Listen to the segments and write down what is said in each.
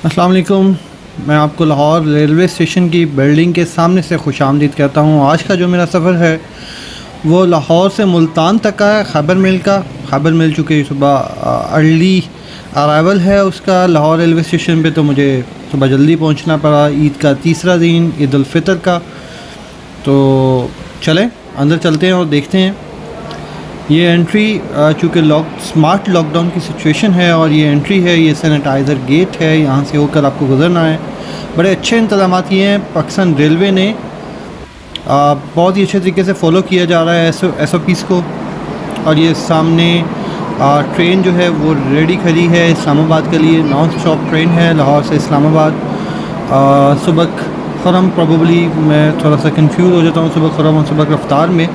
अस्सलाम वालेकुम। मैं आपको लाहौर रेलवे स्टेशन की बिल्डिंग के सामने से खुशामदीद कहता हूँ। आज का जो मेरा सफ़र है वो लाहौर से मुल्तान तक का है, खैबर मिल का। खैबर मिल चूँकि सुबह अर्ली अराइवल है उसका लाहौर रेलवे स्टेशन पे, तो मुझे सुबह जल्दी पहुँचना पड़ा। ईद का तीसरा दिन, ईद उल फ़ितर का। तो चलें अंदर चलते हैं और देखते हैं। ये एंट्री चूँकि स्मार्ट लॉकडाउन की सिचुएशन है और ये एंट्री है, ये सैनिटाइज़र गेट है, यहाँ से होकर आपको गुजरना है। बड़े अच्छे इंतजाम किए हैं पाकिस्तान रेलवे ने। बहुत ही अच्छे तरीके से फ़ॉलो किया जा रहा है SOPs को। और ये सामने ट्रेन जो है वो रेडी खड़ी है इस्लामाबाद के लिए। नॉन स्टॉप ट्रेन है लाहौर से इस्लामाबाद। सुबह खुरम, प्रॉबली मैं थोड़ा सा कंफ्यूज हो जाता हूँ सुबह खुरम और सुबह रफ्तार में।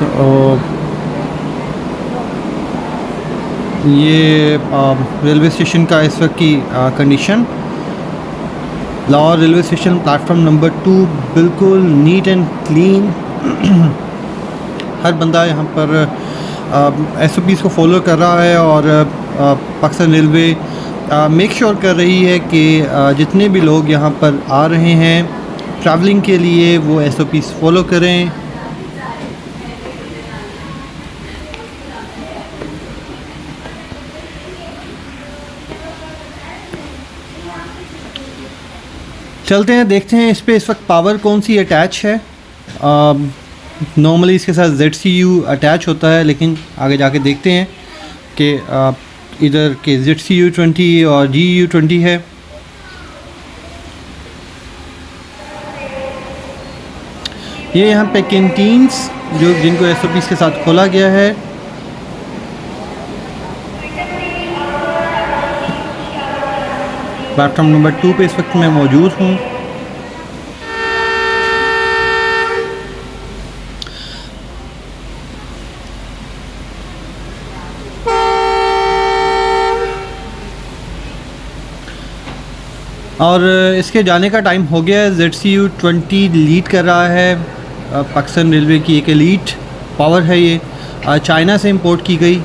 तो ये रेलवे स्टेशन का इस वक्त की condition. Lahore railway station platform number 2 बिल्कुल नीट एंड क्लीन। हर बंदा यहाँ पर SOPs को फॉलो कर रहा है और पाकिस्तान रेलवे मेक श्योर कर रही है कि जितने भी लोग यहाँ पर आ रहे हैं ट्रैवलिंग के लिए वो SOPs फॉलो करें। चलते हैं, देखते हैं इस पे इस वक्त पावर कौन सी अटैच है। नॉर्मली इसके साथ ZCU अटैच होता है, लेकिन आगे जाके देखते हैं कि इधर के ZCU20 और GU20 है। ये यहाँ पे कैंटीन्स जो जिनको SOPs के साथ खोला गया है। प्लेटफॉर्म नंबर 2 पे इस वक्त मैं मौजूद हूँ। और इसके जाने का टाइम हो गया है। ZCU20 लीड कर रहा है। पाकिस्तान रेलवे की एक एलीट पावर है ये, चाइना से इंपोर्ट की गई।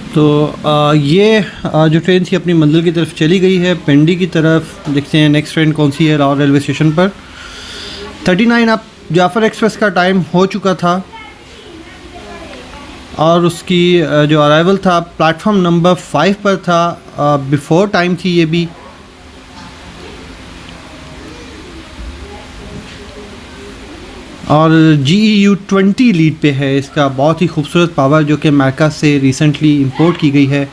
तो ये जो ट्रेन थी अपनी मंजिल की तरफ चली गई है, पिंडी की तरफ। देखते हैं नेक्स्ट ट्रेन कौन सी है लाहौर रेलवे स्टेशन पर। 39 अब जाफ़र एक्सप्रेस का टाइम हो चुका था और उसकी जो अराइवल था प्लेटफॉर्म नंबर 5 पर था। बिफ़ोर टाइम थी ये भी। और GEU20 लीड पे है। इसका बहुत ही खूबसूरत पावर जो कि अमेरिका से रिसेंटली इंपोर्ट की गई है।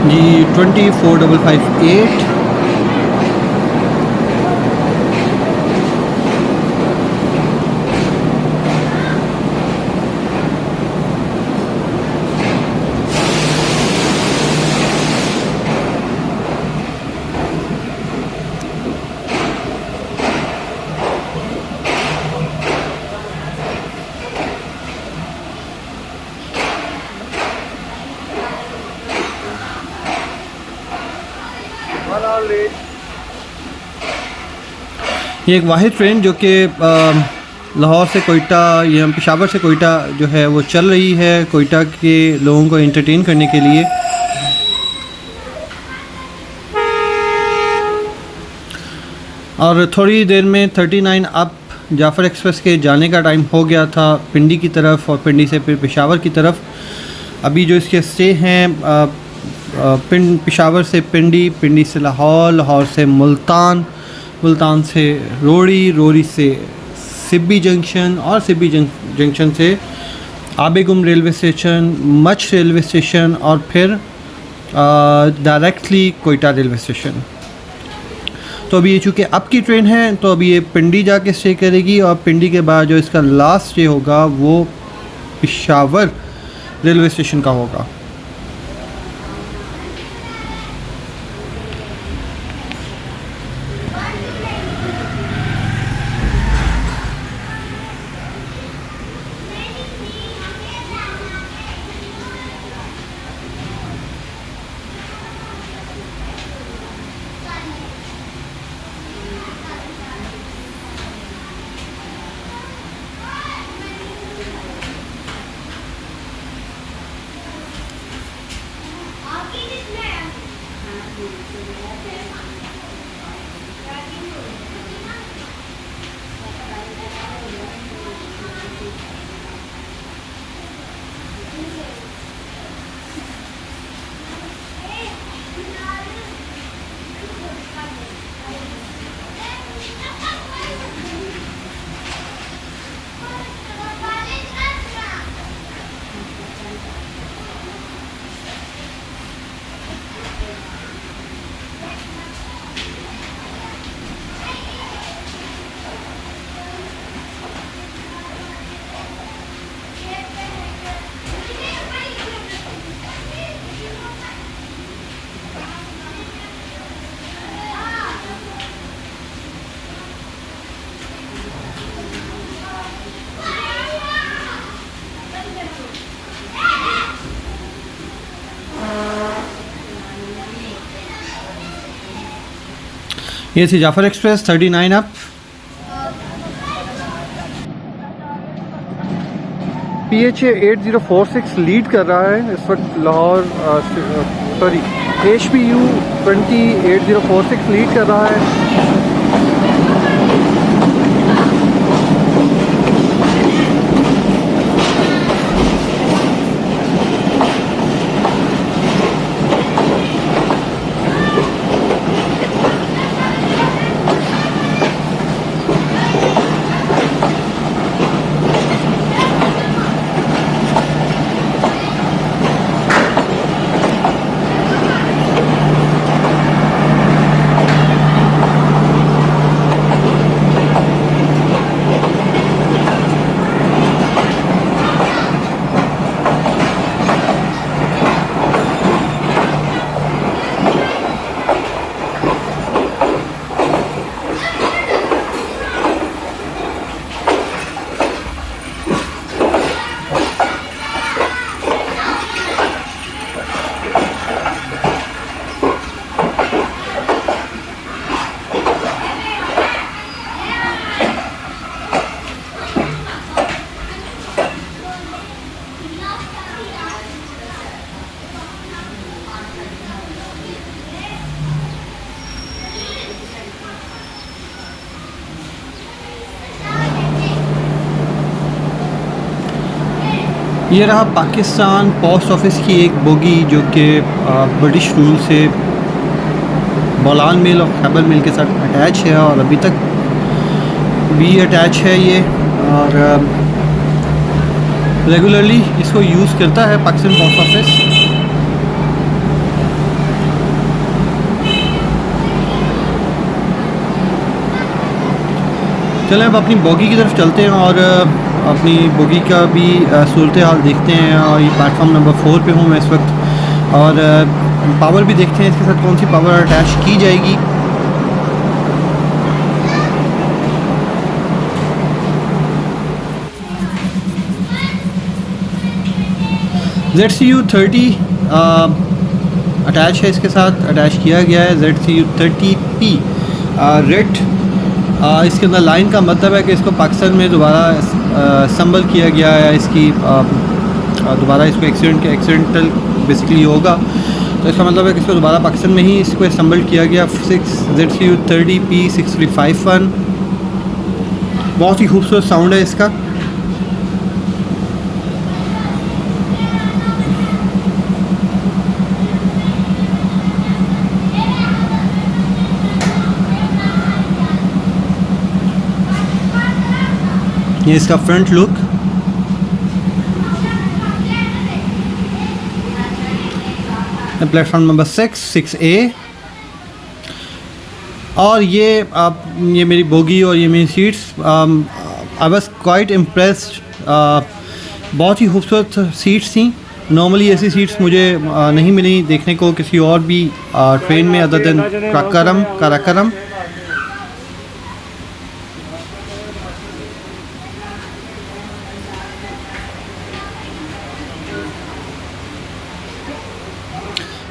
GEU20 4558। ये एक वाहिद ट्रेन जो कि लाहौर से कोयटा या पेशावर से कोयटा जो है वो चल रही है कोयटा के लोगों को एंटरटेन करने के लिए। और थोड़ी देर में 39 अप जाफ़र एक्सप्रेस के जाने का टाइम हो गया था पिंडी की तरफ, और पिंडी से फिर पेशावर की तरफ। अभी जो इसके स्टे हैं पेशावर से पिंडी, पिंडी से लाहौर, लाहौर से मुल्तान, मुल्तान से रोड़ी, रोड़ी से सिब्बी जंक्शन, और सिब्बी जंक्शन से Abegum railway station, Mach railway station, और फिर डायरेक्टली कोयटा रेलवे स्टेशन। तो अभी ये चूँकि अब की ट्रेन है तो अभी ये पिंडी जाके स्टे करेगी, और पिंडी के बाद जो इसका लास्ट स्टे होगा वो पेशावर रेलवे स्टेशन का होगा। ये थी Jafar express 39 up. PHA 8046 lead कर रहा है इस वक्त लाहौर, सॉरी HPU 20 8046 लीड कर रहा है। ये रहा पाकिस्तान पोस्ट ऑफिस की एक बोगी जो कि ब्रिटिश रूल से बोलान मिल और खैबर मिल के साथ अटैच है, और अभी तक भी अटैच है ये, और रेगुलरली इसको यूज़ करता है पाकिस्तान पोस्ट ऑफिस। चलें अब अपनी बोगी की तरफ चलते हैं और अपनी बोगी का भी सूरत हाल देखते हैं। और ये प्लेटफॉर्म नंबर 4 पे हूँ मैं इस वक्त, और पावर भी देखते हैं इसके साथ कौन सी पावर अटैच की जाएगी। ZCU 30 अटैच है, इसके साथ अटैच किया गया है ZCU 30P रेड इसके अंदर लाइन का मतलब है कि इसको पाकिस्तान में दोबारा असम्बल किया गया है, इसकी दोबारा इसको एक्सीडेंटल बेसिकली होगा, तो इसका मतलब है कि इसको दोबारा पाकिस्तान में ही इसको असम्बल किया गया। 6ZCU30P6351 बहुत ही खूबसूरत साउंड है इसका। ये इसका front look. Platform number 6A। और ये मेरी बोगी और ये मेरी seats, I was quite impressed. बहुत ही खूबसूरत सीट्स थी। नॉर्मली ऐसी सीट्स मुझे नहीं मिली देखने को किसी और भी ट्रेन में अदर देन काराकोरम।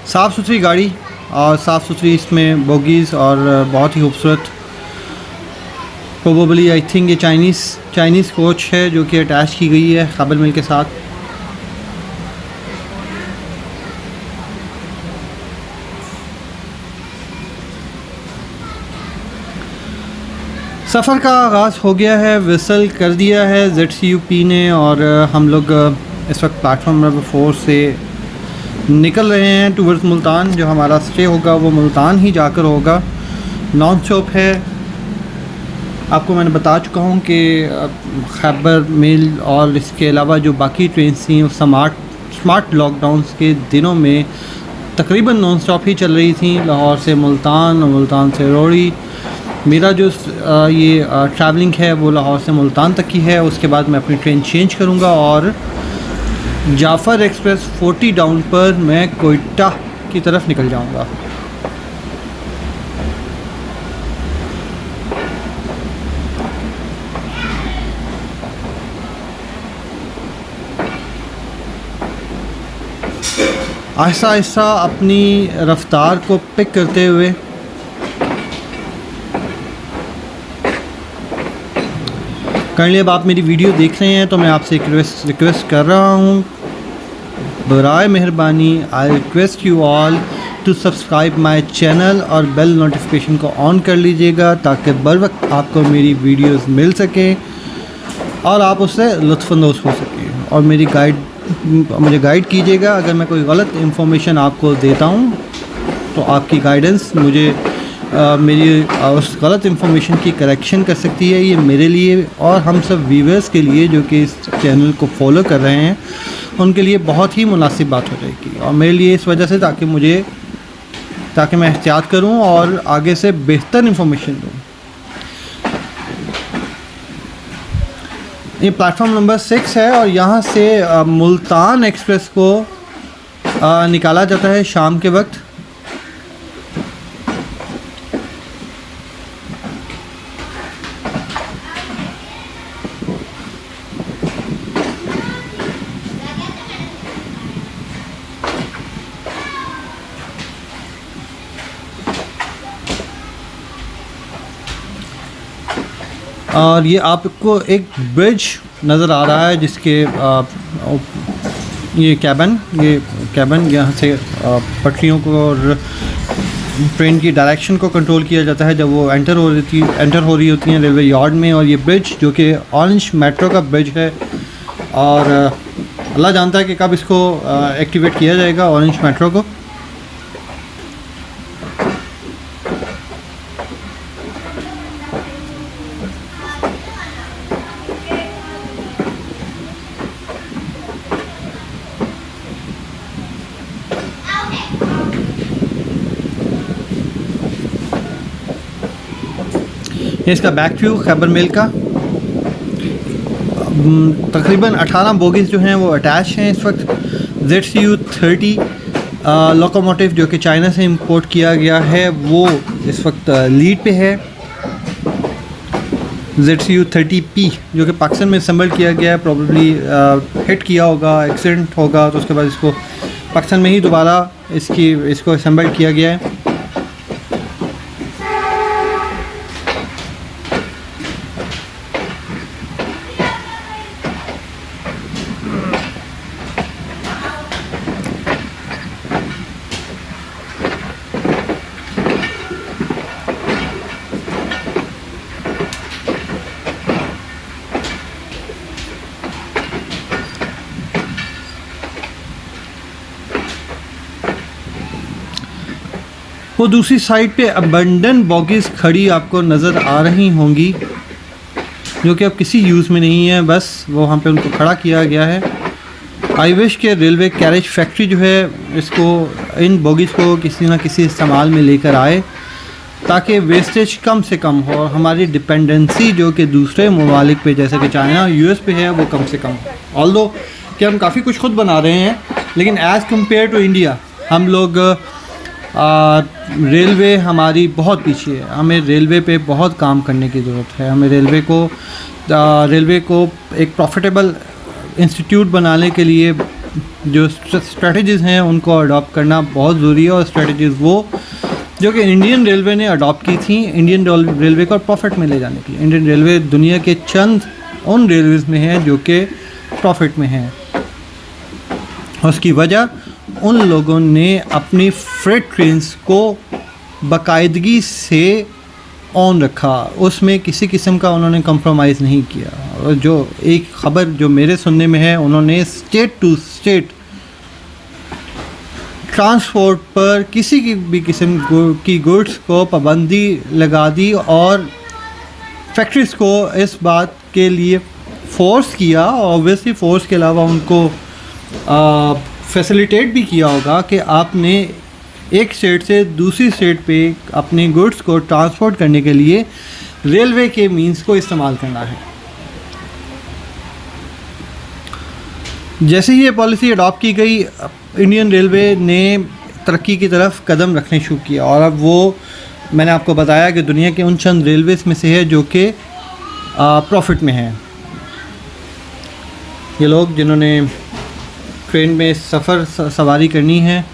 साफ़ सुथरी गाड़ी और साफ़ सुथरी इसमें बोगीज़ और बहुत ही खूबसूरत। प्रोबेबली आई थिंक ये चाइनीज़ कोच है जो कि अटैच की गई है खैबर मिल के साथ। सफ़र का आगाज़ हो गया है, विसल कर दिया है ZCUP ने, और हम लोग इस वक्त प्लेटफॉर्म नंबर 4 से निकल रहे हैं टूवर्ड्स मुल्तान। जो हमारा स्टे होगा वो मुल्तान ही जाकर होगा। नॉन स्टॉप है। आपको मैंने बता चुका हूँ कि खैबर मेल और इसके अलावा जो बाकी ट्रेन थी स्मार्ट लॉकडाउन्स के दिनों में तकरीबन नॉन स्टॉप ही चल रही थी, लाहौर से मुल्तान और मुल्तान से रोड़ी। मेरा जो ये ट्रैवलिंग है वो लाहौर से मुल्तान तक की है। उसके बाद मैं अपनी ट्रेन चेंज करूँगा और जाफ़र एक्सप्रेस 40 डाउन पर मैं कोयटा की तरफ निकल जाऊंगा। आहिस्ता आहिस्ता अपनी रफ्तार को पिक करते हुए करने। अब आप मेरी वीडियो देख रहे हैं तो मैं आपसे एक रिक्वेस्ट कर रहा हूँ, बराए मेहरबानी I request you all to subscribe my channel और बेल नोटिफिकेशन को ऑन कर लीजिएगा ताकि बर वक्त आपको मेरी वीडियोस मिल सकें और आप उससे लुत्फ़अंदोज़ हो सकें। और मुझे गाइड कीजिएगा अगर मैं कोई गलत इन्फॉर्मेशन आपको देता हूँ तो आपकी गाइडेंस मुझे मेरी उस गलत इन्फॉर्मेशन की करेक्शन कर सकती है। ये मेरे लिए और हम सब व्यूअर्स के लिए जो कि इस चैनल को फॉलो कर रहे हैं उनके लिए बहुत ही मुनासिब बात हो जाएगी, और मेरे लिए इस वजह से ताकि मैं एहतियात करूं और आगे से बेहतर इन्फॉर्मेशन दूं। ये प्लेटफॉर्म नंबर 6 है और यहाँ से मुल्तान एक्सप्रेस को निकाला जाता है शाम के वक्त। और ये आपको एक ब्रिज नज़र आ रहा है जिसके ये कैबन यहाँ से पटरियों को और ट्रेन की डायरेक्शन को कंट्रोल किया जाता है जब वो एंटर हो रही होती हैं रेलवे यार्ड में। और ये ब्रिज जो कि ऑरेंज मेट्रो का ब्रिज है और अल्लाह जानता है कि कब इसको एक्टिवेट किया जाएगा ऑरेंज मेट्रो को। ये इसका बैक व्यू खैबर मेल का। तकरीबन 18 बोगीज़ जो हैं वो अटैच हैं इस वक्त। ZCU30 लोकोमोटिव जो कि चाइना से इंपोर्ट किया गया है वो इस वक्त लीड पे है। ZCU30P जो कि पाकिस्तान में असम्बल किया गया है, प्रॉबेबली हिट किया होगा, एक्सीडेंट होगा, तो उसके बाद इसको पाकिस्तान में ही दोबारा इसको असम्बल किया गया है। वो दूसरी साइड पे अबंडन बॉगीज़ खड़ी आपको नज़र आ रही होंगी, जो कि अब किसी यूज़ में नहीं है, बस वो वहाँ पे उनको खड़ा किया गया है। आई विश के रेलवे कैरेज फैक्ट्री जो है इसको, इन बॉगीज़ को किसी ना किसी इस्तेमाल में लेकर आए, ताकि वेस्टेज कम से कम हो और हमारी डिपेंडेंसी जो कि दूसरे ममालिक पे जैसे कि चाइना, यूएस पे है, वो कम से कम हो। ऑल्दो कि हम काफ़ी कुछ खुद बना रहे हैं, लेकिन एज़ कम्पेयर टू इंडिया हम लोग रेलवे हमारी बहुत पीछे है। हमें रेलवे पे बहुत काम करने की ज़रूरत है। हमें रेलवे को एक प्रॉफिटेबल इंस्टीट्यूट बनाने के लिए जो स्ट्रेटजीज़ हैं उनको अडॉप्ट करना बहुत ज़रूरी है, और स्ट्रेटजीज़ वो जो कि इंडियन रेलवे ने अडॉप्ट की थी इंडियन रेलवे को प्रॉफिट में ले जाने के लिए। इंडियन रेलवे दुनिया के चंद उन रेलवेज़ में है जो कि प्रॉफिट में हैं। उसकी वजह उन लोगों ने अपनी फ्रेट ट्रेन्स को बाकायदगी से ऑन रखा, उसमें किसी किस्म का उन्होंने कंप्रोमाइज़ नहीं किया। और जो एक ख़बर जो मेरे सुनने में है, उन्होंने स्टेट टू स्टेट ट्रांसपोर्ट पर किसी की भी किस्म की गुड्स को पाबंदी लगा दी, और फैक्ट्रीज़ को इस बात के लिए फ़ोर्स किया। ऑब्वियसली फ़ोर्स के अलावा उनको फैसिलिटेट भी किया होगा कि आपने एक स्टेट से दूसरी स्टेट पे अपने गुड्स को ट्रांसपोर्ट करने के लिए रेलवे के मींस को इस्तेमाल करना है। जैसे ही ये पॉलिसी अडॉप्ट की गई, इंडियन रेलवे ने तरक्की की तरफ कदम रखने शुरू किया, और अब वो मैंने आपको बताया कि दुनिया के उन चंद रेलवेज़ में से है जो कि प्रॉफिट में है। ये लोग जिन्होंने ट्रेन में सवारी करनी है,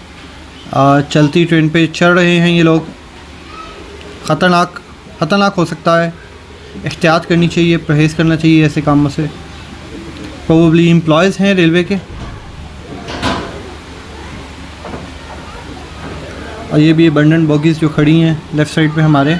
चलती ट्रेन पे चढ़ रहे हैं, ये लोग ख़तरनाक हो सकता है। एहतियात करनी चाहिए, परहेज़ करना चाहिए ऐसे कामों से। प्रोबेबली एम्प्लॉयज़ हैं रेलवे के। और ये भी अबंडन बॉगीज़ जो खड़ी हैं लेफ़्ट साइड पे हमारे,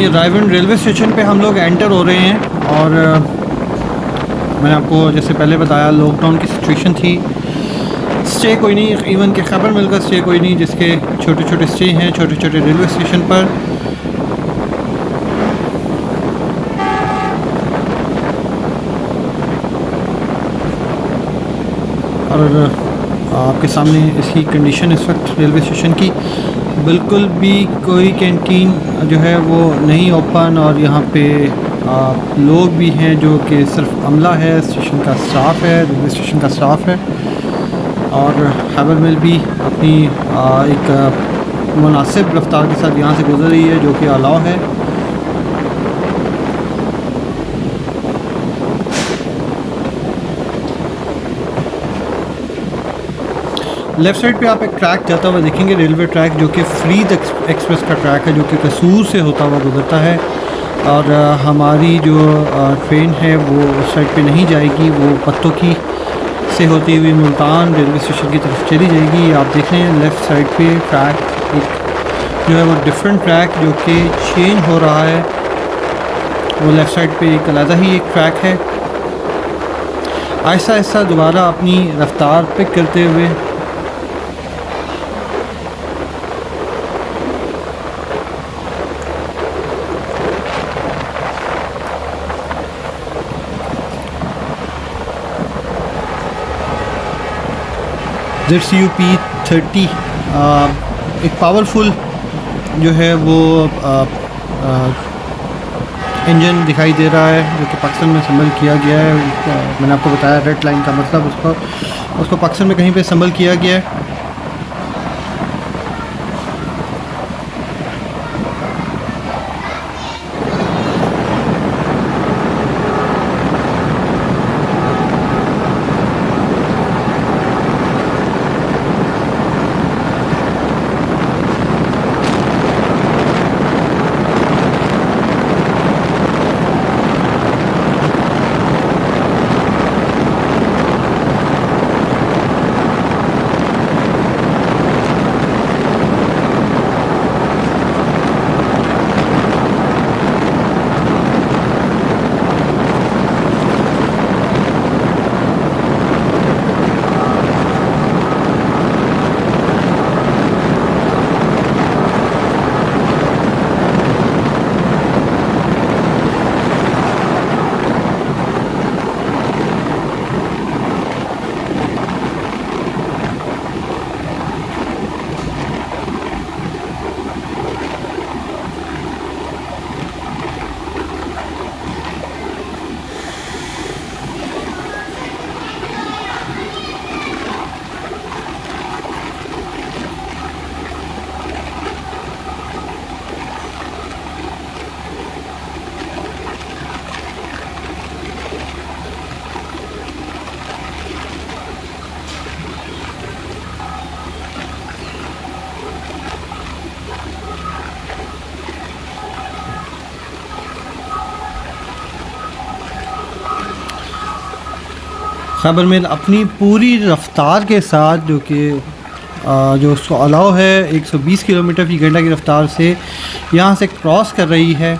ये रायबंद रेलवे स्टेशन पे हम लोग एंटर हो रहे हैं और मैंने आपको जैसे पहले बताया लॉकडाउन की सिचुएशन थी। स्टे कोई नहीं, इवन के खैबर मिल का स्टे कोई नहीं, जिसके छोटे छोटे स्टे हैं छोटे छोटे रेलवे स्टेशन पर। और आपके सामने इसकी कंडीशन इस वक्त रेलवे स्टेशन की, बिल्कुल भी कोई कैंटीन जो है वो नहीं ओपन, और यहाँ पे लोग भी हैं जो कि सिर्फ अमला है, स्टेशन का स्टाफ है, रेलवे स्टेशन का स्टाफ है। और खैबर मिल भी अपनी एक मुनासिब रफ्तार के साथ यहाँ से गुजर रही है, जो कि अलाउ है। लेफ़्ट साइड पे आप एक ट्रैक जाता हुआ देखेंगे, रेलवे ट्रैक, जो कि फरीद एक्सप्रेस का ट्रैक है, जो कि कसूर से होता हुआ गुजरता है। और हमारी जो ट्रेन है वो उस साइड पे नहीं जाएगी, वो पत्तों की से होती हुई मुल्तान रेलवे स्टेशन की तरफ चली जाएगी। आप देख रहे हैं लेफ़्ट साइड पे ट्रैक एक जो है वो डिफरेंट ट्रैक जो कि चेंज हो रहा है, वो लेफ़्ट साइड पे एक अलग ही एक ट्रैक है। आहिस्ता आहिस्ता दोबारा अपनी रफ्तार पिक करते हुए ZCUP30 एक पावरफुल जो है वो इंजन दिखाई दे रहा है, जो कि पाकिस्तान में असम्बल किया गया है। मैंने आपको बताया रेड लाइन का मतलब उसको पाकिस्तान में कहीं पे असम्बल किया गया है। खैबर मिल अपनी पूरी रफ्तार के साथ, जो कि जो उसको अलाउ है 120 किलोमीटर फ़ी घंटा की रफ्तार से यहाँ से क्रॉस कर रही है।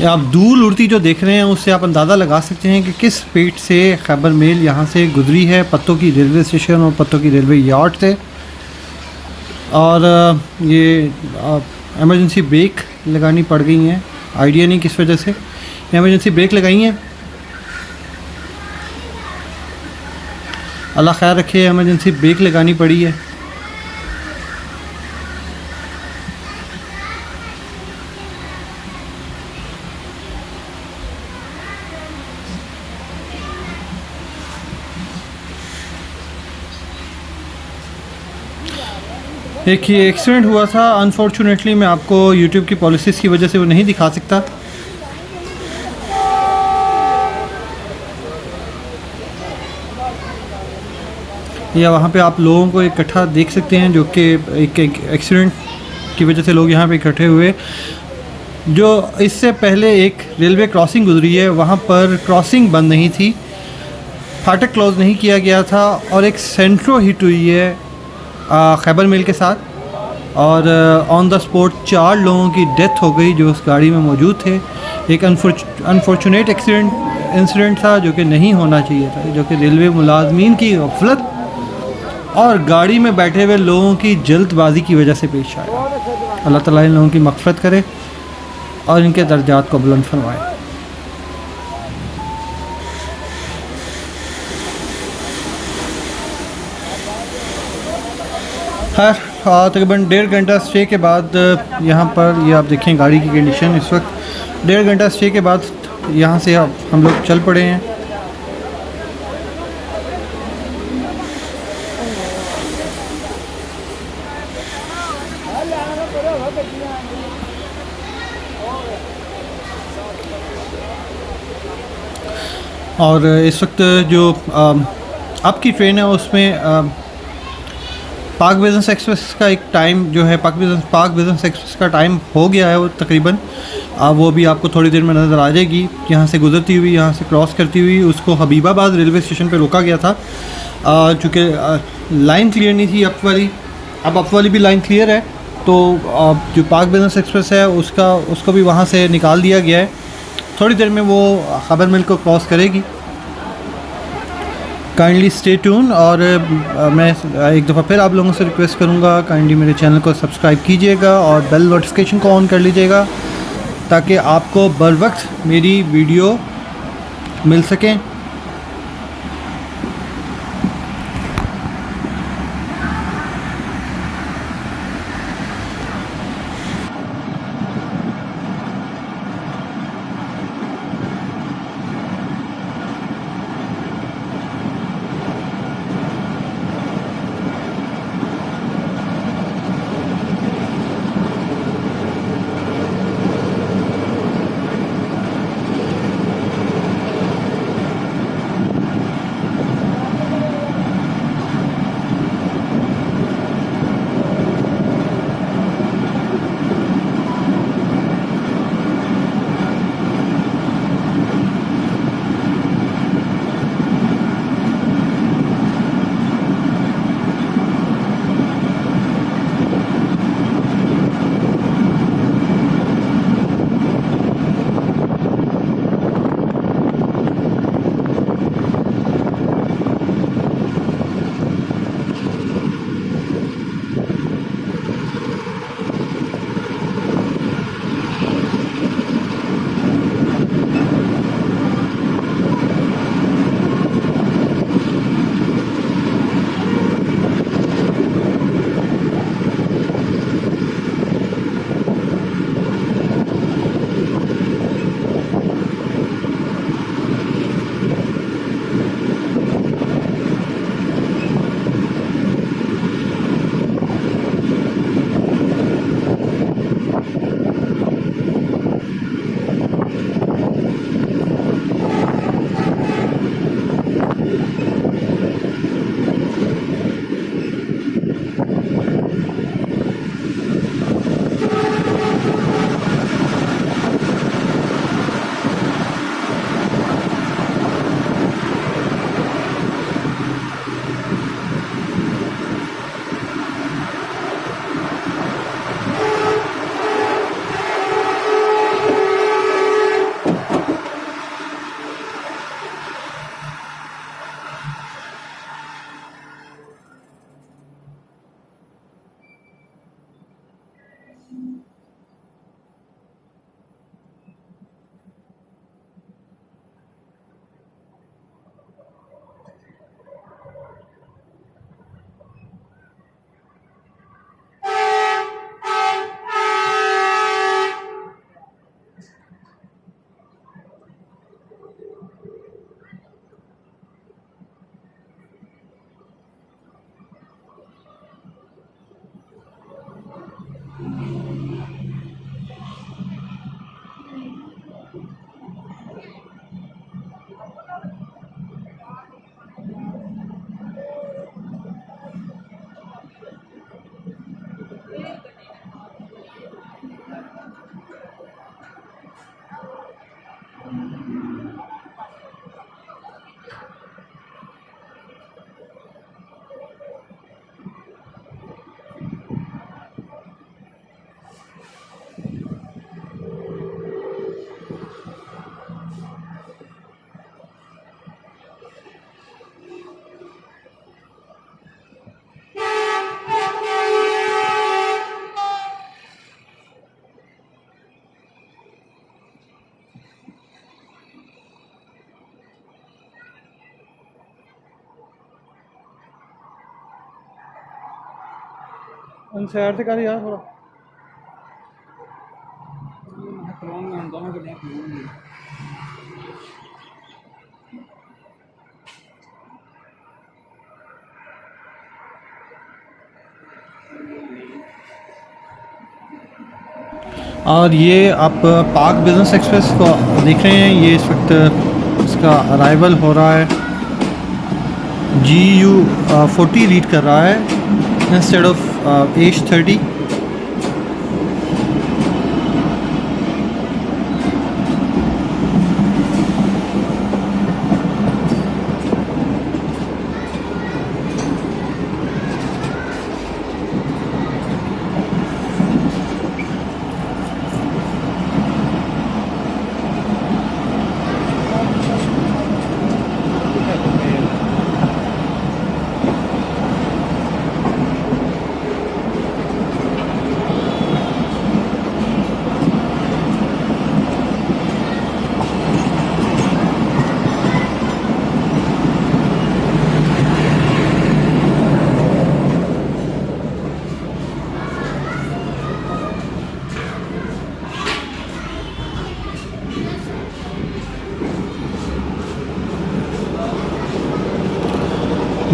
आप दूर उड़ती जो देख रहे हैं उससे आप अंदाज़ा लगा सकते हैं कि किस स्पीड से खैबर मेल यहाँ से गुजरी है पत्तों की रेलवे स्टेशन और पत्तों की रेलवे यार्ड से। और ये एमरजेंसी ब्रेक लगानी पड़ गई हैं, आइडिया नहीं किस वजह से एमरजेंसी ब्रेक लगाई हैं। अल्लाह खैर रखे, एमरजेंसी ब्रेक लगानी पड़ी है। एक ये एक्सीडेंट हुआ था, अनफॉर्चुनेटली मैं आपको यूट्यूब की पॉलिसीज़ की वजह से वो नहीं दिखा सकता। या वहाँ पे आप लोगों को इकट्ठा देख सकते हैं, जो कि एक एक्सीडेंट की वजह से लोग यहाँ पे इकट्ठे हुए। जो इससे पहले एक रेलवे क्रॉसिंग गुजरी है, वहाँ पर क्रॉसिंग बंद नहीं थी, फाटक क्लोज़ नहीं किया गया था और एक सेंट्रो हिट हुई है खैबर मिल के साथ और ऑन द स्पॉट 4 लोगों की डेथ हो गई जो उस गाड़ी में मौजूद थे। एक अनफॉर्चुनेट इंसिडेंट था जो कि नहीं होना चाहिए था, जो कि रेलवे मुलाजमीन की गफलत और गाड़ी में बैठे हुए लोगों की जल्दबाजी की वजह से पेश आया। अल्लाह ताला इन लोगों की मग़फ़िरत करे और इनके दर्जात को बुलंद फरमाए। खैर तकरीबन 1.5 घंटा स्टे के बाद यहाँ पर ये आप देखें गाड़ी की कंडीशन इस वक्त। 1.5 घंटा स्टे के बाद यहाँ से अब हम लोग चल पड़े हैं। और इस वक्त जो अब की ट्रेन है उसमें पाक बिज़नेस एक्सप्रेस का एक टाइम जो है पाक बिज़नेस एक्सप्रेस का टाइम हो गया है वो तकरीबन। वो भी आपको थोड़ी देर में नज़र आ जाएगी। यहाँ से गुज़रती हुई, यहाँ से क्रॉस करती हुई उसको हबीबाबाद रेलवे स्टेशन पे रोका गया था चूँकि लाइन क्लियर नहीं थी अप वाली। अब अप वाली भी लाइन क्लियर है तो जो पाक बिज़नेस एक्सप्रेस है उसको भी वहाँ से निकाल दिया गया है। थोड़ी देर में वो खैबर मिल को क्रॉस करेगी। Kindly stay tune. और मैं एक दफ़ा फिर आप लोगों से रिक्वेस्ट करूँगा काइंडली मेरे चैनल को सब्सक्राइब कीजिएगा और बेल नोटिफिकेशन को ऑन कर लीजिएगा ताकि आपको बर वक्त मेरी वीडियो मिल सकें। सैर से कर यार थोड़ा। और ये आप पार्क बिजनेस एक्सप्रेस को देख रहे हैं, ये इस वक्त इसका अराइवल हो रहा है। GU40 रीड कर रहा है instead of H30।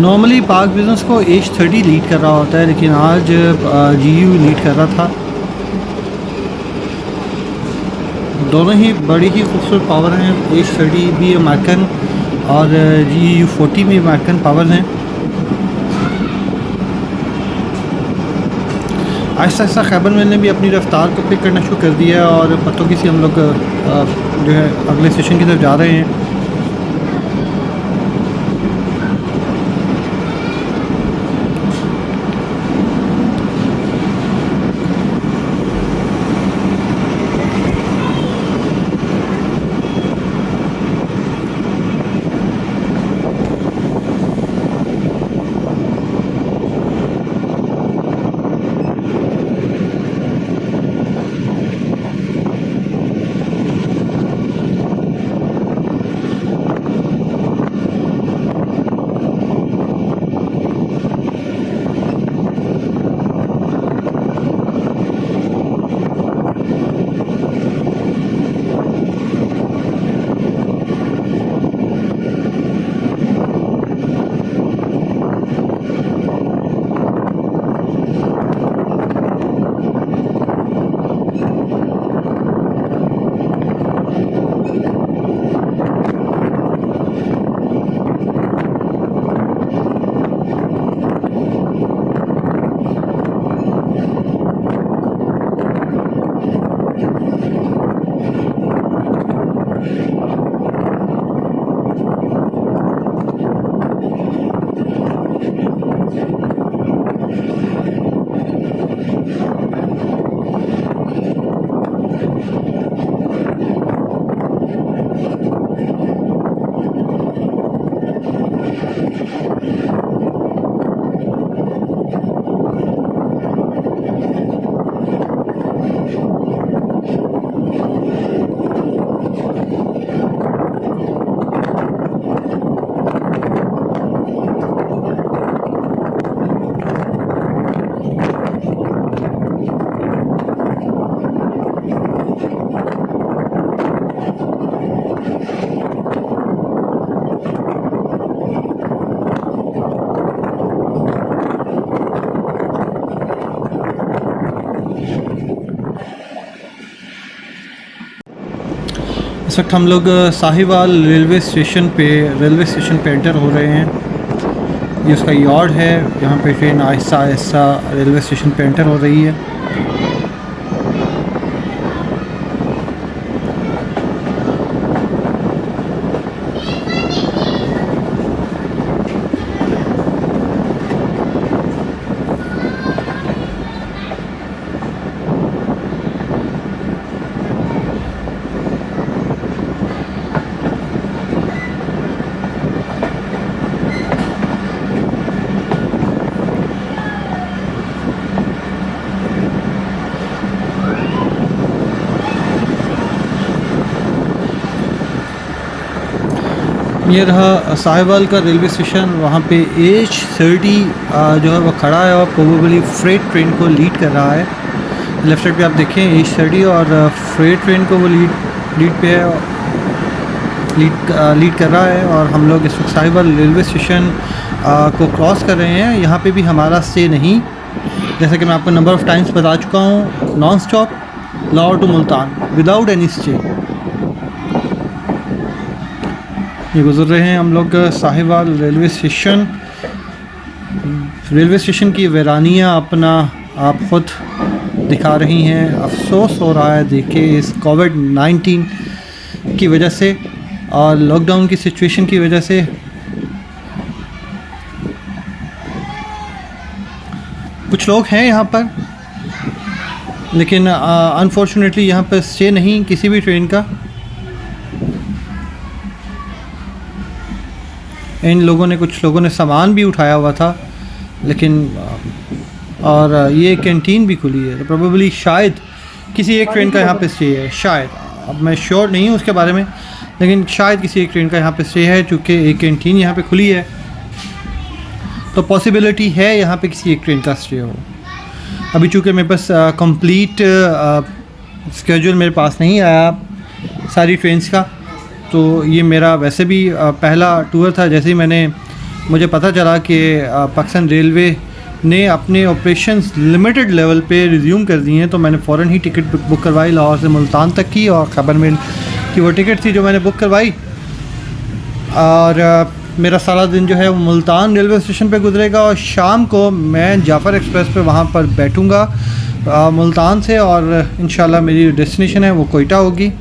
Normally park business को H30 लीड कर रहा होता है, लेकिन आज GU लीड कर रहा था। दोनों ही बड़ी ही खूबसूरत पावर हैं। H30 भी अमेरिकन और GU40 भी अमेरिकन पावर हैं। आहिस्ता आहिस्ता खैबर मेल ने भी अपनी रफ्तार को पिक करना शुरू कर दिया है और पत्तों की सी हम लोग जो है अगले स्टेशन की तरफ जा रहे हैं। इस वक्त हम लोग साहिवाल रेलवे स्टेशन पे एंटर हो रहे हैं। ये उसका यार्ड है, यहाँ पे train Aahista Aahista railway station पे एंटर हो रही है। ये रहा साहिवाल का रेलवे स्टेशन। वहाँ पे H30 जो है वो खड़ा है और प्रोबेबली फ्रेट ट्रेन को लीड कर रहा है। लेफ्ट साइड पे आप देखें H30 और फ्रेट ट्रेन को वो लीड पे है, लीड कर रहा है। और हम लोग इस वक्त साहिवाल रेलवे स्टेशन को क्रॉस कर रहे हैं। यहाँ पे भी हमारा स्टे नहीं, जैसे कि मैं आपको नंबर ऑफ़ टाइम्स बता चुका हूँ, non stop Lahore to Multan without any stay. ये गुज़र रहे हैं हम लोग Sahiwal railway station. Railway station की वीरानियाँ अपना आप ख़ुद दिखा रही हैं। अफसोस हो रहा है देख के इस कोविड-19 की वजह से और लॉकडाउन की सिचुएशन की वजह से। कुछ लोग हैं यहाँ पर, लेकिन अनफॉर्चुनेटली यहाँ पर स्टे नहीं किसी भी ट्रेन का। कुछ लोगों ने सामान भी उठाया हुआ था, लेकिन और ये कैंटीन भी खुली है, तो प्रोबेबली शायद किसी एक ट्रेन का यहाँ पे स्टे है। शायद, अब मैं श्योर नहीं हूँ उसके बारे में, लेकिन शायद किसी एक ट्रेन का यहाँ पे स्टे है। चूँकि एक कैंटीन यहाँ पे खुली है तो पॉसिबिलिटी है यहाँ पे किसी एक ट्रेन का स्टे हो। अभी चूँकि मेरे पास कंप्लीट स्केड्यूल मेरे पास नहीं आया सारी ट्रेन्स का, तो ये मेरा वैसे भी पहला टूर था। जैसे ही मुझे पता चला कि पाकिस्तान रेलवे ने अपने ऑपरेशंस लिमिटेड लेवल पे रिज्यूम कर दिए हैं, तो मैंने फ़ौरन ही टिकट बुक करवाई लाहौर से मुल्तान तक की। और खबर मेल की वो टिकट थी जो मैंने बुक करवाई। और मेरा सारा दिन जो है वो मुल्तान रेलवे स्टेशन पे गुजरेगा और शाम को मैं जाफ़र एक्सप्रेस पे वहाँ पर बैठूँगा मुल्तान से, और इंशाल्लाह मेरी डेस्टिनेशन है वो कोयटा होगी।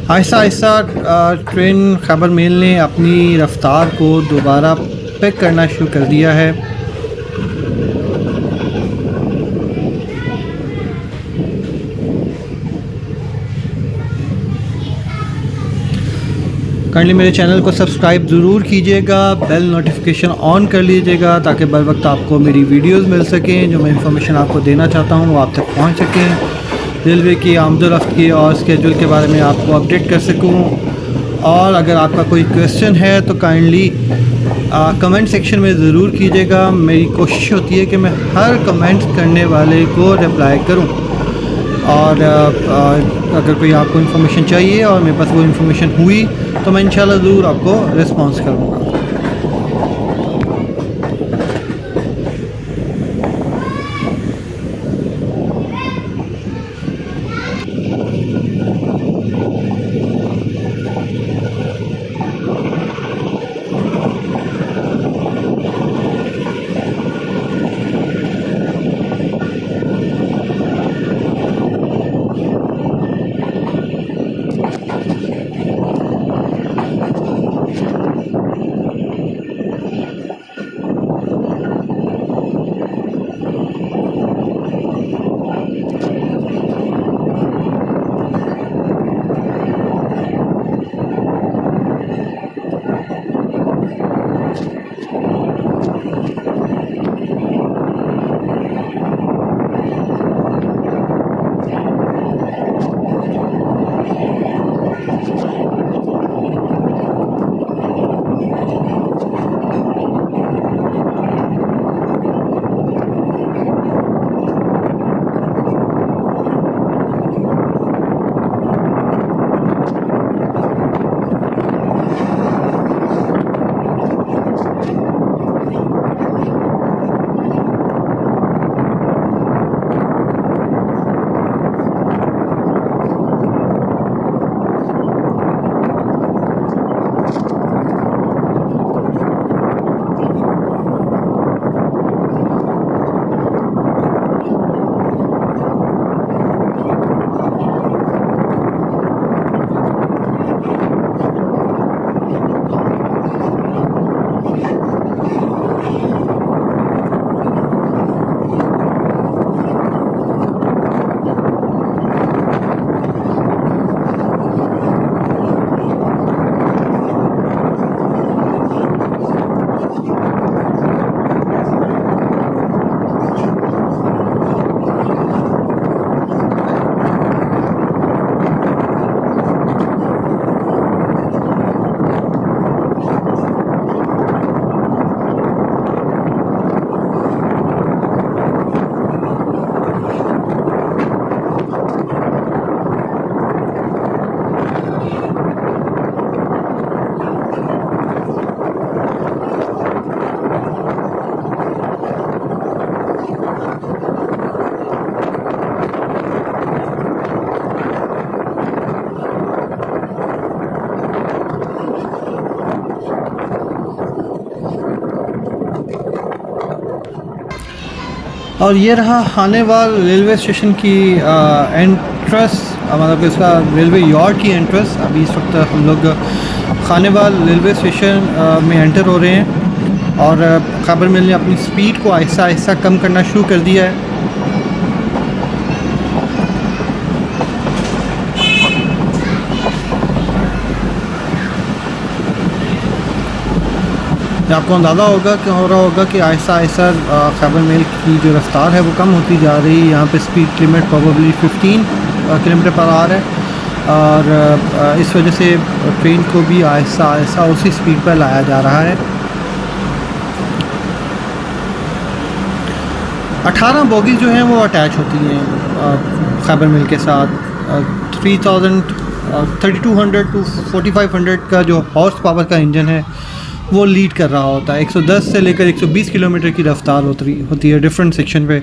आहिस्ता आहिस्ता ट्रेन खबर मेल ने अपनी रफ़्तार को दोबारा पिक करना शुरू कर दिया है। काइंडली मेरे चैनल को सब्सक्राइब ज़रूर कीजिएगा, बेल नोटिफिकेशन ऑन कर लीजिएगा ताकि बर वक्त आपको मेरी वीडियोस मिल सकें। जो मैं इंफॉर्मेशन आपको देना चाहता हूँ वो आप तक पहुँच सकें। रेलवे की आमदोरफ्त की और स्केड्यूल के बारे में आपको अपडेट कर सकूं। और अगर आपका कोई क्वेश्चन है तो काइंडली कमेंट सेक्शन में ज़रूर कीजिएगा। मेरी कोशिश होती है कि मैं हर कमेंट करने वाले को रिप्लाई करूं। और अगर कोई आपको इन्फॉर्मेशन चाहिए और मेरे पास वो इन्फॉर्मेशन हुई तो मैं इंशाल्लाह ज़रूर आपको रिस्पॉन्स करूँगा। और ये रहा खानेवाल रेलवे स्टेशन की एंट्रेंस, मतलब इसका रेलवे यार्ड की एंट्रेंस। अभी इस वक्त हम लोग खानेवाल रेलवे स्टेशन में एंटर हो रहे हैं और खैबर मिल ने अपनी स्पीड को आहिस्ता आहिस्ता कम करना शुरू कर दिया है। आपको अंदाज़ा हो रहा होगा कि आहिस्ता आहिस्ता खैबर मेल की जो रफ़्तार है वो कम होती जा रही है। यहाँ पे speed limit probably 15 kilometre per hour है और इस वजह से ट्रेन को भी आहिस्ता आहिस्ता उसी स्पीड पर लाया जा रहा है। 18 बोगी जो हैं वो अटैच होती हैं खैबर मिल के साथ। 3200 टू 4500 का जो हॉर्स पावर का इंजन है वो लीड कर रहा होता है। 110 से लेकर 120 किलोमीटर की रफ़्तार होती है डिफरेंट सेक्शन पे।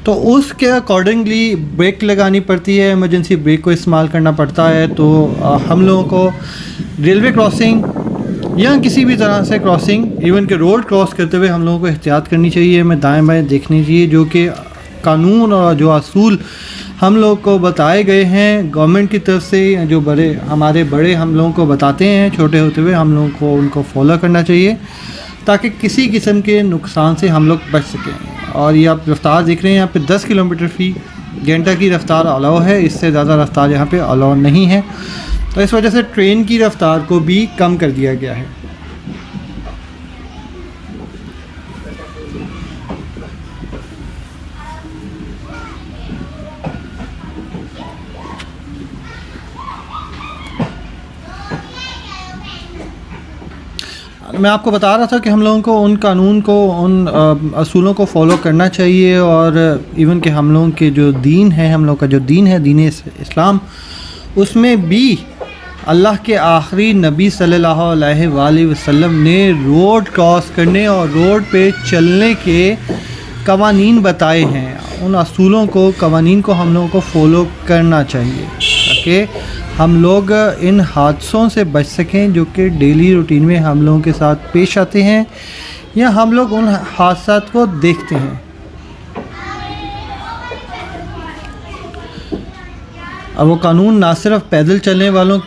तो उसके अकॉर्डिंगली ब्रेक लगानी पड़ती है, इमरजेंसी ब्रेक को इस्तेमाल करना पड़ता है। तो हम लोगों को रेलवे क्रॉसिंग या किसी भी तरह से क्रॉसिंग, इवन के रोड क्रॉस करते हुए हम लोगों को एहतियात करनी चाहिए, हमें दाएँ बाएँ देखनी चाहिए, जो कि कानून और जो असूल हम लोग को बताए गए हैं गवर्नमेंट की तरफ से, जो हमारे बड़े हम लोगों को बताते हैं छोटे होते हुए, हम लोगों को उनको फॉलो करना चाहिए ताकि किसी किस्म के नुकसान से हम लोग बच सकें। और ये आप रफ़्तार देख रहे हैं, यहाँ पे 10 किलोमीटर फ़ी घंटा की रफ़्तार अलाउ है, इससे ज़्यादा रफ़्तार यहाँ पे अलाउ नहीं है। तो इस वजह से ट्रेन की रफ़्तार को भी कम कर दिया गया है। मैं आपको बता रहा था कि हम लोगों को उन कानून को, उन असूलों को फॉलो करना चाहिए और इवन कि हम लोगों के जो दीन है, हम लोग का जो दीन है, दीन इस्लाम, उसमें भी अल्लाह के आखिरी नबी सल्लल्लाहु अलैहि वसल्लम ने रोड क्रॉस करने और रोड पे चलने के कवानीन बताए हैं। उन असूलों को, कवानीन को हम लोगों को फॉलो करना चाहिए ताकि हम लोग इन हादसों से बच सकें जो कि डेली रूटीन में हम लोगों के साथ पेश आते हैं या हम लोग उन हादसात को देखते हैं। अब वो कानून ना सिर्फ पैदल चलने वालों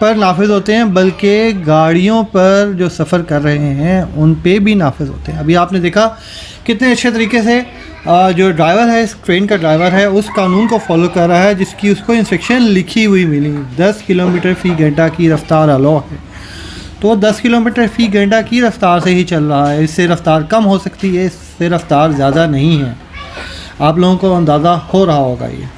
पर नाफिज होते हैं बल्कि गाड़ियों पर जो सफ़र कर रहे हैं उन पे भी नाफिज होते हैं। अभी आपने देखा कितने अच्छे तरीके से जो ड्राइवर है, इस ट्रेन का ड्राइवर है, उस कानून को फॉलो कर रहा है जिसकी उसको इंस्ट्रक्शन लिखी हुई मिली। 10 किलोमीटर फ़ी घंटा की रफ़्तार अलाउ है, तो 10 किलोमीटर फ़ी घंटा की रफ़्तार से ही चल रहा है। इससे रफ़्तार कम हो सकती है, इससे रफ़्तार ज़्यादा नहीं है। आप लोगों को अंदाज़ा हो रहा होगा ये।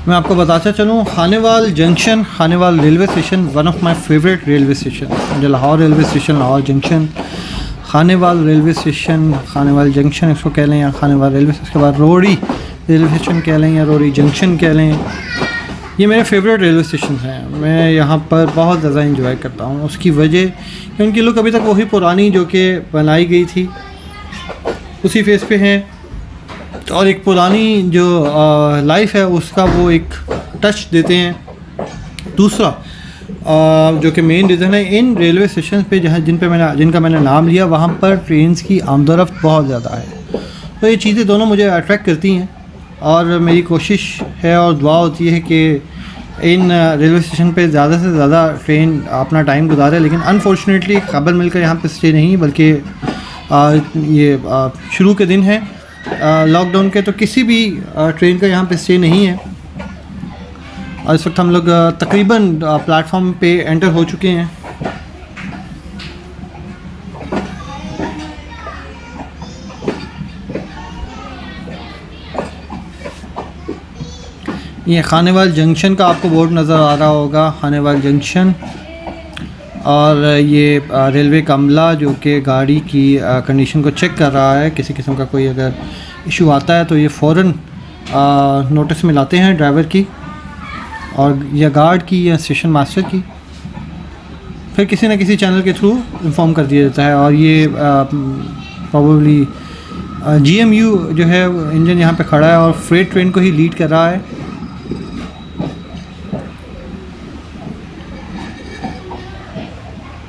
मैं आपको बताता चलूँ, Khanewal junction, Khanewal railway station one of my favourite railway station. मुझे Lahore railway station, Lahore junction, Khanewal railway station, Khanewal junction इसको कह लें या खानेवाल रेलवे स्टेशन, उसके बाद रोड़ी रेलवे स्टेशन कह लें या रोड़ी जंक्शन कह लें, ये मेरे फेवरेट रेलवे स्टेशन हैं। मैं यहाँ पर बहुत ज़्यादा इंजॉय करता हूँ। उसकी वजह कि उनकी लोग अभी तक वही पुरानी जो कि बनाई गई थी उसी फेस पे हैं और एक पुरानी जो लाइफ है उसका वो एक टच देते हैं। दूसरा जो कि मेन रीज़न है, इन रेलवे स्टेशन पे जिनका मैंने नाम लिया वहाँ पर ट्रेन्स की आमदोरफ्त बहुत ज़्यादा है। तो ये चीज़ें दोनों मुझे अट्रैक्ट करती हैं और मेरी कोशिश है और दुआ होती है कि इन रेलवे स्टेशन पे ज़्यादा से ज़्यादा ट्रेन अपना टाइम गुजारे। लेकिन अनफॉर्चुनेटली खैबर मिल कर यहाँ पर स्टे नहीं, बल्कि ये शुरू के दिन है लॉकडाउन के, तो किसी भी ट्रेन का यहाँ पे स्टे नहीं है। और इस वक्त हम लोग तकरीबन प्लेटफॉर्म पे एंटर हो चुके हैं। ये खानेवाल जंक्शन का आपको बोर्ड नज़र आ रहा होगा, खानेवाल जंक्शन। और ये रेलवे का अमला जो कि गाड़ी की कंडीशन को चेक कर रहा है। किसी किस्म का कोई अगर इशू आता है तो ये फ़ौरन नोटिस में लाते हैं ड्राइवर की और या गार्ड की या स्टेशन मास्टर की, फिर किसी न किसी चैनल के थ्रू इन्फॉर्म कर दिया जाता है। और ये प्रॉबली GMU जो है इंजन यहाँ पे खड़ा है और फ्रेट ट्रेन को ही लीड कर रहा है।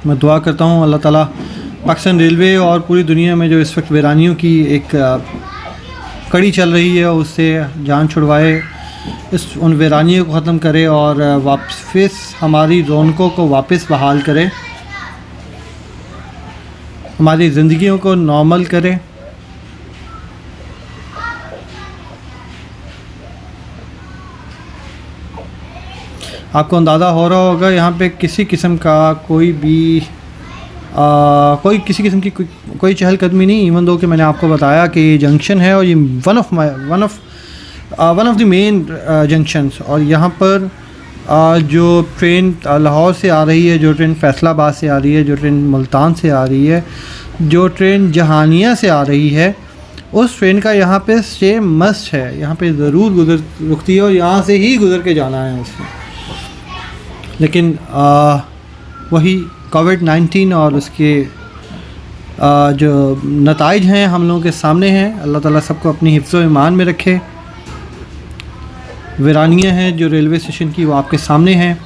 मैं दुआ करता हूँ अल्लाह ताला पाकिस्तान रेलवे और पूरी दुनिया में जो इस वक्त वीरानियों की एक कड़ी चल रही है उससे जान छुड़वाए, इस उन वीरानियों को ख़त्म करे और वापस हमारी रौनकों को वापस बहाल करे, हमारी ज़िंदगियों को नॉर्मल करे। आपको अंदाज़ा हो रहा होगा यहाँ पे किसी किस्म का कोई भी कोई किसी किस्म की कोई चहलकदमी नहीं, इवन दो कि मैंने आपको बताया कि ये जंक्शन है और ये one of the main junctions. और यहाँ पर जो ट्रेन लाहौर से आ रही है, जो ट्रेन फैसलाबाद से आ रही है, जो ट्रेन मुल्तान से आ रही है, जो ट्रेन जहानिया से आ रही है, उस ट्रेन का यहाँ पे स्टे मस्ट है, यहाँ पे ज़रूर रुकती है और यहाँ से ही गुज़र के जाना है उसमें। लेकिन वही कोविड-19 और उसके जो नताइज हैं हम लोगों के सामने हैं। अल्लाह ताला सबको अपनी हिफ्ज़-ओ ईमान में रखे। वीरानियाँ हैं जो रेलवे स्टेशन की, वो आपके सामने हैं।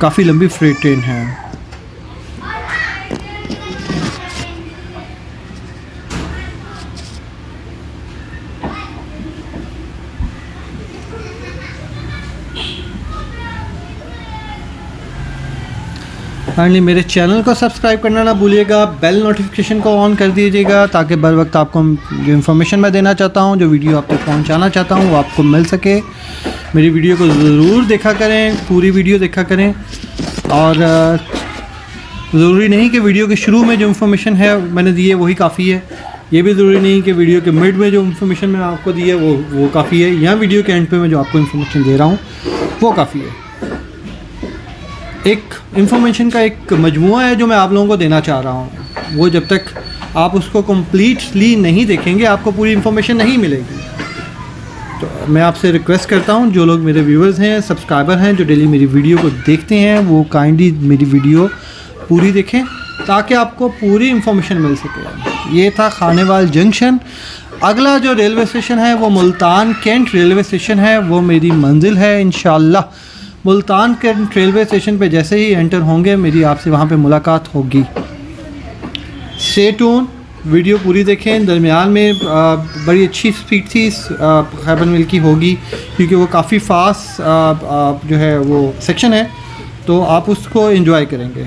काफ़ी लंबी फ्रेट ट्रेन है। फाइनली मेरे चैनल को सब्सक्राइब करना ना भूलिएगा, बेल नोटिफिकेशन को ऑन कर दीजिएगा ताकि बर वक्त आपको जो इन्फॉर्मेशन मैं देना चाहता हूँ, जो वीडियो आप तक पहुँचाना चाहता हूँ, वो आपको मिल सके। मेरी वीडियो को ज़रूर देखा करें, पूरी वीडियो देखा करें। और ज़रूरी नहीं कि वीडियो के शुरू में जो इन्फॉर्मेशन है मैंने दी है वही काफ़ी है, ये भी ज़रूरी नहीं कि वीडियो के मिड में जो इन्फॉर्मेशन मैंने आपको दी है वो काफ़ी है, या वीडियो के एंड पे मैं जो आपको इन्फॉर्मेशन दे रहा हूँ वो काफ़ी है। एक इन्फॉर्मेशन का एक मजमुआ है जो मैं आप लोगों को देना चाह रहा हूँ, वो जब तक आप उसको कम्प्लीटली नहीं देखेंगे आपको पूरी इन्फॉर्मेशन नहीं मिलेगी। तो मैं आपसे रिक्वेस्ट करता हूँ, जो लोग मेरे व्यूअर्स हैं, सब्सक्राइबर हैं, जो डेली मेरी वीडियो को देखते हैं, वो काइंडली मेरी वीडियो पूरी देखें ताकि आपको पूरी इन्फॉर्मेशन मिल सके। ये था खानेवाल जंक्शन। अगला जो रेलवे स्टेशन है वो मुल्तान कैंट रेलवे स्टेशन है, वो मेरी मंजिल है इंशाअल्लाह। मुल्तान कैंट रेलवे स्टेशन पे जैसे ही एंटर होंगे मेरी आपसे वहाँ पे मुलाकात होगी। स्टे ट्यून, वीडियो पूरी देखें। दरमियान में बड़ी अच्छी स्पीड थी खैबर मिल की होगी क्योंकि वो काफ़ी फास्ट जो है वो सेक्शन है, तो आप उसको एंजॉय करेंगे।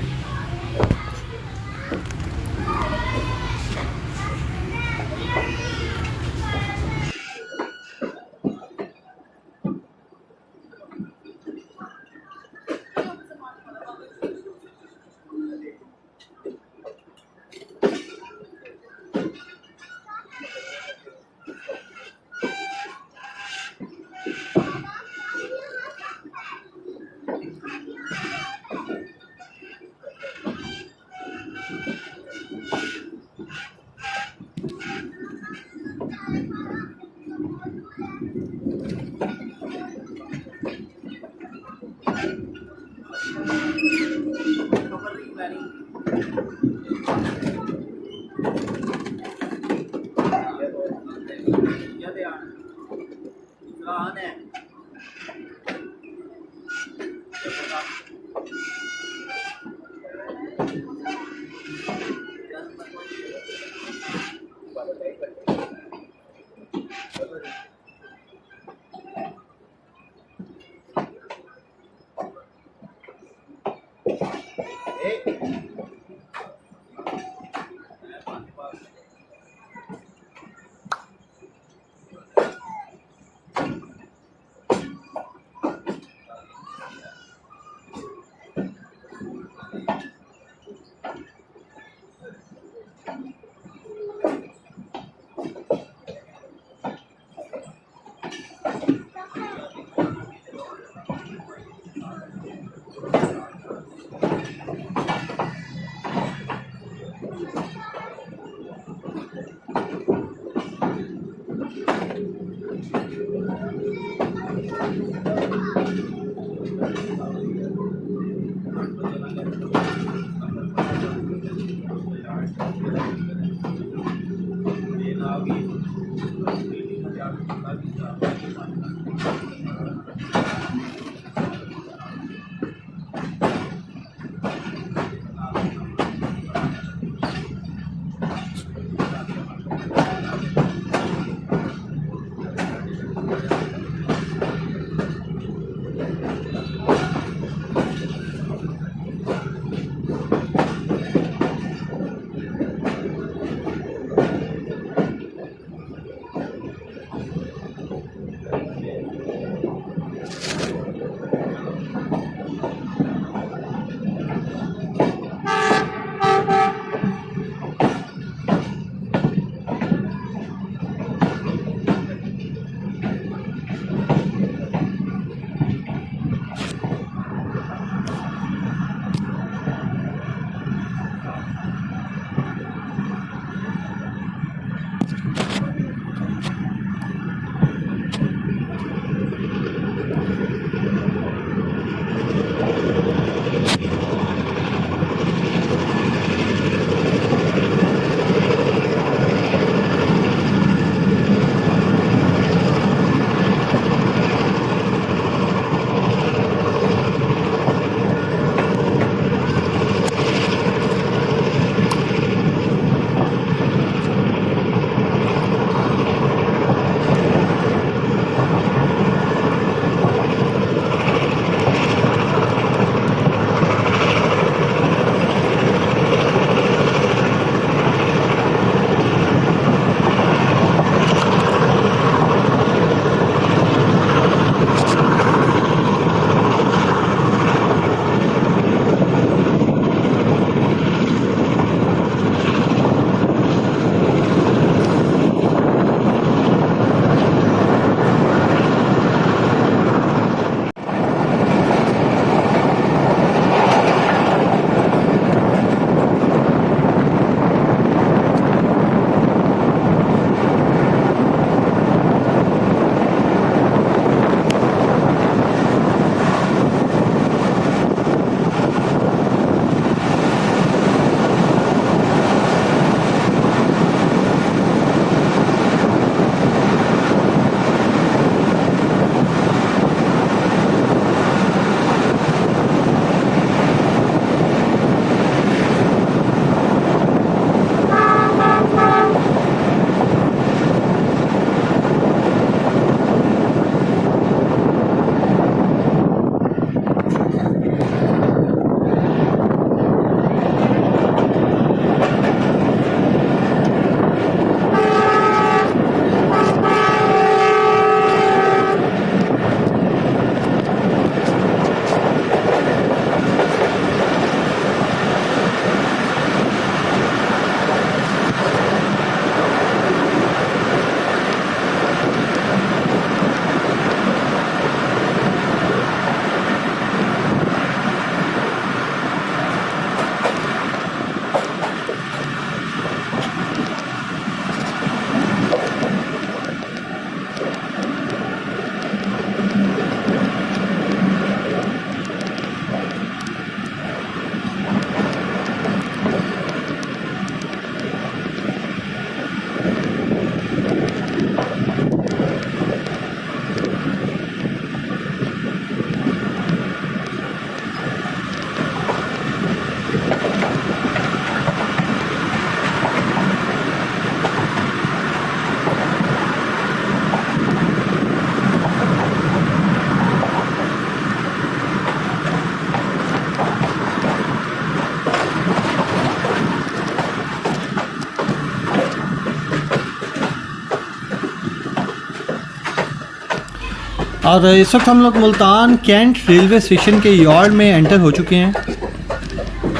और इस वक्त हम लोग मुल्तान कैंट रेलवे स्टेशन के यार्ड में एंटर हो चुके हैं।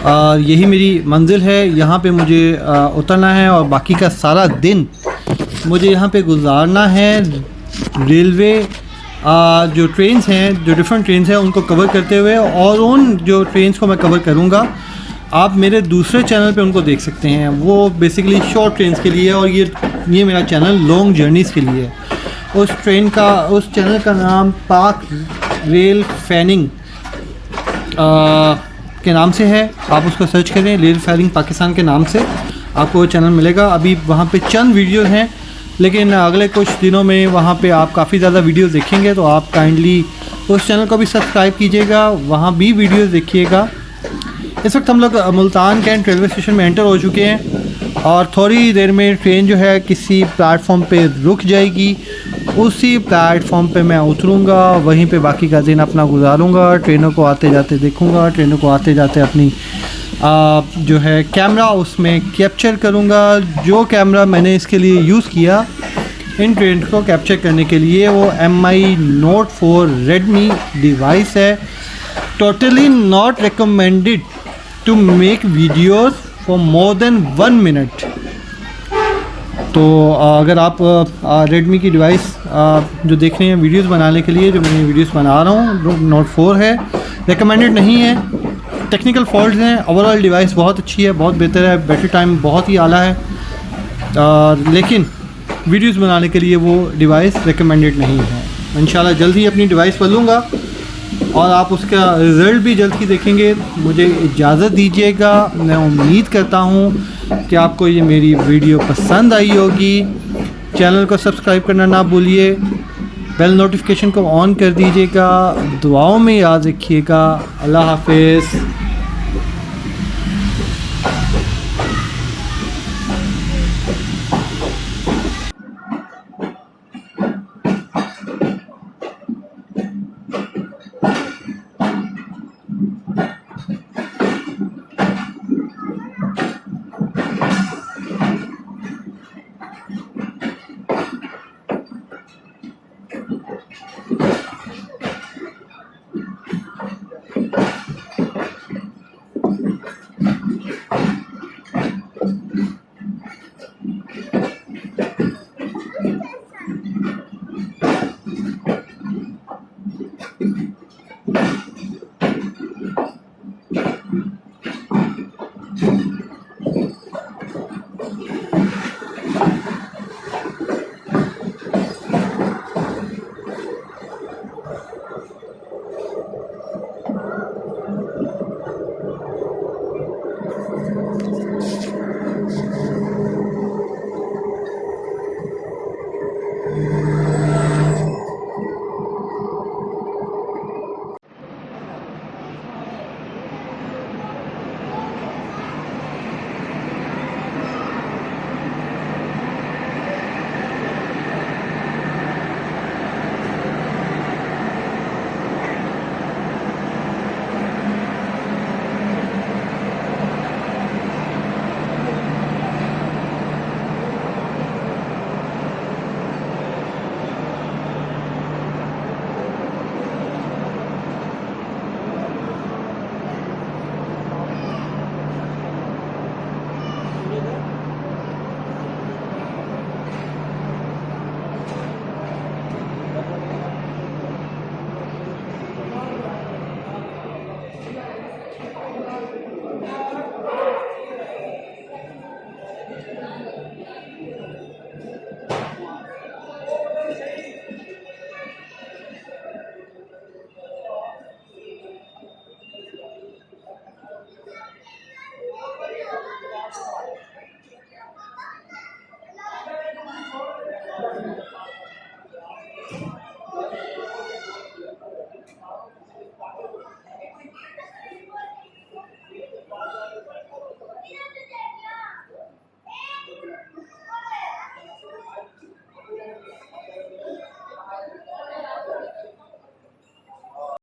और यही मेरी मंजिल है, यहाँ पे मुझे उतरना है और बाकी का सारा दिन मुझे यहाँ पे गुजारना है। रेलवे जो ट्रेन्स हैं, जो डिफरेंट ट्रेन्स हैं, उनको कवर करते हुए, और उन जो ट्रेन्स को मैं कवर करूँगा आप मेरे दूसरे चैनल पे उनको देख सकते हैं। वो बेसिकली शॉर्ट ट्रेन्स के लिए है और ये मेरा चैनल लॉन्ग जर्नीज़ के लिए है। उस चैनल का नाम पाक रेल फैनिंग के नाम से है। आप उसको सर्च करें, रेल फैनिंग पाकिस्तान के नाम से आपको वो चैनल मिलेगा। अभी वहाँ पे चंद वीडियो हैं, लेकिन अगले कुछ दिनों में वहाँ पे आप काफ़ी ज़्यादा वीडियो देखेंगे, तो आप काइंडली उस चैनल को भी सब्सक्राइब कीजिएगा, वहाँ भी वीडियोस देखिएगा। इस वक्त हम लोग मुल्तान कैंट रेलवे स्टेशन में एंटर हो चुके हैं और थोड़ी देर में ट्रेन जो है किसी प्लेटफॉर्म पे रुक जाएगी। उसी प्लेटफॉर्म पे मैं उतरूँगा, वहीं पे बाकी का दिन अपना गुजारूँगा। ट्रेनों को आते जाते देखूँगा, ट्रेनों को आते जाते अपनी जो है कैमरा उसमें कैप्चर करूँगा। जो कैमरा मैंने इसके लिए यूज़ किया इन ट्रेन को कैप्चर करने के लिए, वो MI Note 4 Redmi डिवाइस है। Totally not recommended to make videos for more than 1 minute. तो अगर आप रेडमी की डिवाइस जो देख रहे हैं वीडियोस बनाने के लिए, जो मैं वीडियोस बना रहा हूँ, Note 4 है, रिकमेंडेड नहीं है। टेक्निकल फॉल्ट्स हैं। ओवरऑल डिवाइस बहुत अच्छी है, बहुत बेहतर है, बैटरी टाइम बहुत ही आला है, लेकिन वीडियोस बनाने के लिए वो डिवाइस रिकमेंडेड नहीं है। इंशाल्लाह जल्द ही अपनी डिवाइस बदलूँगा और आप उसका रिज़ल्ट भी जल्द ही देखेंगे। मुझे इजाज़त दीजिएगा। मैं उम्मीद करता हूँ कि आपको ये मेरी वीडियो पसंद आई होगी। चैनल को सब्सक्राइब करना ना भूलिए, बेल नोटिफिकेशन को ऑन कर दीजिएगा। दुआओं में याद रखिएगा। अल्लाह हाफिज़।